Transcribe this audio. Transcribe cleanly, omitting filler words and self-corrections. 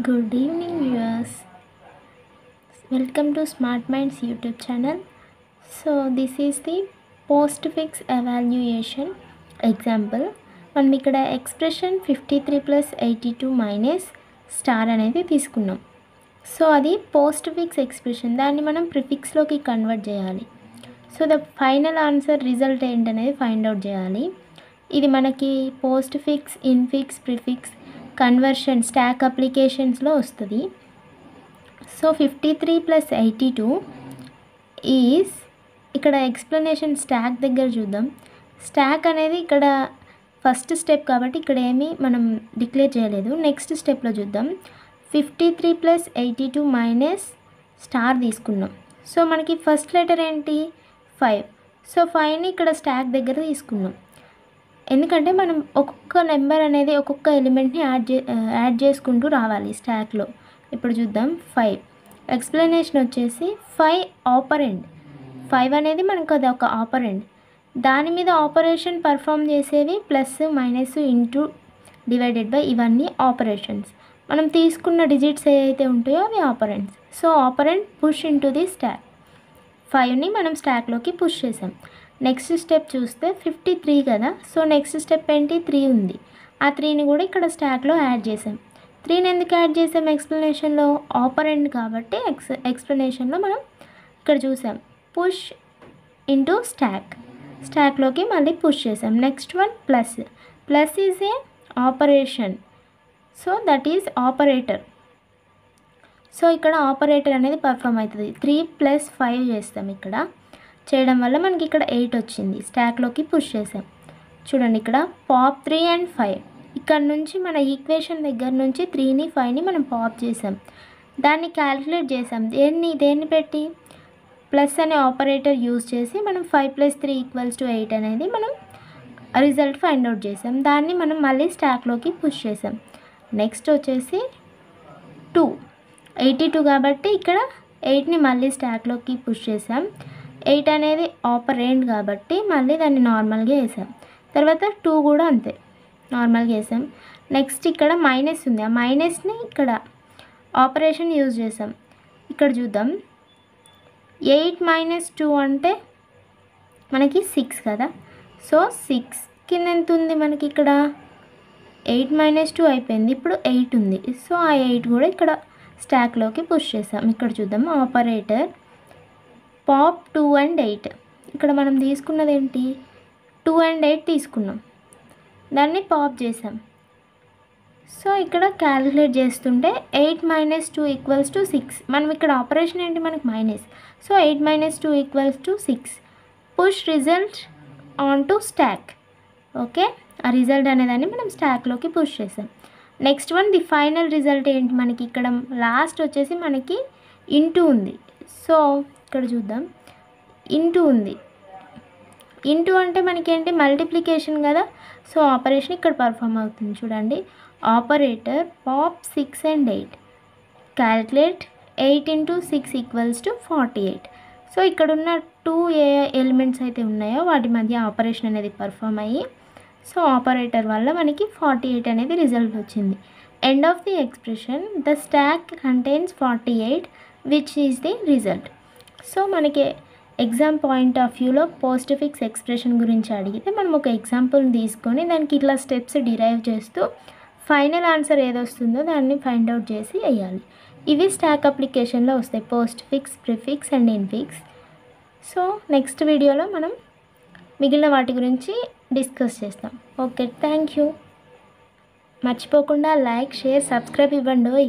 Good evening, viewers. Welcome to Smart Minds YouTube channel. So, this is the postfix evaluation example. మనం ఇక్కడ expression 53 plus 82 minus star అనేది తీసుకున్నాం. So అది postfix expression, దాన్ని మనం ప్రిఫిక్స్లోకి కన్వర్ట్ చేయాలి. So the final answer result ఏంటనేది ఫైండ్ అవుట్ చేయాలి. ఇది మనకి postfix, infix, prefix conversion stack అప్లికేషన్స్లో వస్తుంది. సో 53 ప్లస్ 82 ఈజ్ ఇక్కడ ఎక్స్ప్లెనేషన్ స్టాక్ దగ్గర చూద్దాం. స్టాక్ అనేది ఇక్కడ ఫస్ట్ స్టెప్ కాబట్టి ఇక్కడ ఏమీ మనం డిక్లేర్ చేయలేదు. నెక్స్ట్ స్టెప్లో చూద్దాం. 53 ప్లస్ 82 మైనస్ స్టార్ తీసుకున్నాం. సో మనకి ఫస్ట్ లెటర్ ఏంటి? 5. సో 5ని ఇక్కడ స్టాక్ దగ్గర తీసుకున్నాం. ఎందుకంటే మనం ఒక్కొక్క నెంబర్ అనేది ఒక్కొక్క ఎలిమెంట్ని యాడ్ చేసుకుంటూ రావాలి స్టాక్లో. ఇప్పుడు చూద్దాం. 5 ఎక్స్ప్లెనేషన్ వచ్చేసి 5 ఆపరెండ్. 5 అనేది మనకు అది ఒక ఆపరెండ్. దాని మీద ఆపరేషన్ పర్ఫామ్ చేసేవి plus, minus, into, divided by ఇవన్నీ ఆపరేషన్స్. మనం తీసుకున్న డిజిట్స్ ఏవైతే ఉంటాయో అవి operands. So operant push into the stock. 5ని మనం స్టాక్లోకి పుష్ చేసాం. నెక్స్ట్ స్టెప్ చూస్తే 53 కదా. సో నెక్స్ట్ స్టెప్ ఏంటి? 3 ఉంది. ఆ 3ని కూడా ఇక్కడ స్టాక్లో యాడ్ చేసాం. 3ని ఎందుకు యాడ్ చేసాం? ఎక్స్ప్లెనేషన్లో ఆపరెంట్ కాబట్టి ఎక్స్ప్లెనేషన్లో మనం ఇక్కడ చూసాం పుష్ ఇంటూ స్టాక్లోకి మళ్ళీ పుష్ చేసాం. Next one plus is a operation. So that is operator. So ఇక్కడ ఆపరేటర్ అనేది పర్ఫామ్ అవుతుంది. 3 ప్లస్ 5 చేస్తాం. ఇక్కడ చేయడం వల్ల మనకి ఇక్కడ 8 వచ్చింది. స్టాక్లోకి పుష్ చేసాం. చూడండి ఇక్కడ పాప్ 3 అండ్ 5. ఇక్కడ నుంచి మన ఈక్వేషన్ దగ్గర నుంచి 3ని 5ని మనం పాప్ చేసాం. దాన్ని క్యాలిక్యులేట్ చేసాం. దేన్ని పెట్టి? ప్లస్ అనే ఆపరేటర్ యూజ్ చేసి మనం 5 ప్లస్ 3 ఈక్వల్స్ టు 8 అనేది మనం రిజల్ట్ ఫైండ్ అవుట్ చేసాం. దాన్ని మనం మళ్ళీ స్టాక్లోకి పుష్ చేసాం. నెక్స్ట్ వచ్చేసి 2, 82 కాబట్టి ఇక్కడ 8ని మళ్ళీ స్టాక్లోకి పుష్ చేసాం. 8 అనేది ఆపరెంట్ కాబట్టి మళ్ళీ దాన్ని నార్మల్గా వేసాం. తర్వాత 2 కూడా అంతే నార్మల్గా వేసాం. నెక్స్ట్ ఇక్కడ మైనస్ ఉంది. ఆ మైనస్ని ఇక్కడ ఆపరేషన్ యూజ్ చేసాం. ఇక్కడ చూద్దాం. 8 మైనస్ 2 అంటే మనకి 6 కదా. సో 6 కింద ఎంత ఉంది మనకి? ఇక్కడ 8 మైనస్ 2 అయిపోయింది. ఇప్పుడు 8 ఉంది. సో ఆ 8 కూడా ఇక్కడ స్టాక్లోకి పుష్ చేసాం. ఇక్కడ చూద్దాం. Operator pop 2 and 8. ఇక్కడ మనం తీసుకున్నది ఏంటి? 2 అండ్ 8 తీసుకున్నాం. దాన్ని పాప్ చేసాం. సో ఇక్కడ క్యాలిక్యులేట్ చేస్తుంటే 8 మైనస్ 2 ఈక్వల్స్ టు 6. మనం ఇక్కడ ఆపరేషన్ ఏంటి? మనకి minus. So 8 minus 2 equals to 6. Push result on to stock. Okay, ఆ రిజల్ట్ అనేదాన్ని మనం స్టాక్లోకి పుష్ చేసాం. Next one the final result ఏంటి? మనకి ఇక్కడ లాస్ట్ వచ్చేసి మనకి ఇంటూ ఉంది. సో ఇక్కడ చూద్దాం. ఇంటూ ఉంది. ఇంటూ అంటే మనకేంటి? మల్టిప్లికేషన్ కదా. సో ఆపరేషన్ ఇక్కడ పర్ఫామ్ అవుతుంది. చూడండి. Operator pop 6 and 8. Calculate 8 into 6 equals to 48. So ఇక్కడ ఉన్న 2 ఏ ఎలిమెంట్స్ అయితే ఉన్నాయో వాటి మధ్య ఆపరేషన్ అనేది పర్ఫామ్ అయ్యి సో ఆపరేటర్ వల్ల మనకి 48 అనేది రిజల్ట్ వచ్చింది. End of the expression the stock contains 48 which is the result. So మనకి ఎగ్జామ్ పాయింట్ ఆఫ్ వ్యూలో పోస్ట్ఫిక్స్ ఎక్స్ప్రెషన్ గురించి అడిగితే మనం ఒక ఎగ్జాంపుల్ని తీసుకొని దానికి ఇట్లా స్టెప్స్ డిరైవ్ చేస్తూ ఫైనల్ ఆన్సర్ ఏదొస్తుందో దాన్ని ఫైండ్ అవుట్ చేసి వేయాలి. ఇవి స్టాక్ అప్లికేషన్లో వస్తాయి. Postfix, prefix and infix. So next వీడియోలో మనం మిగిలిన వాటి గురించి డిస్కస్ చేస్తాం. Okay, thank you. మర్చిపోకుండా లైక్, షేర్, సబ్స్క్రైబ్ ఇవ్వండి.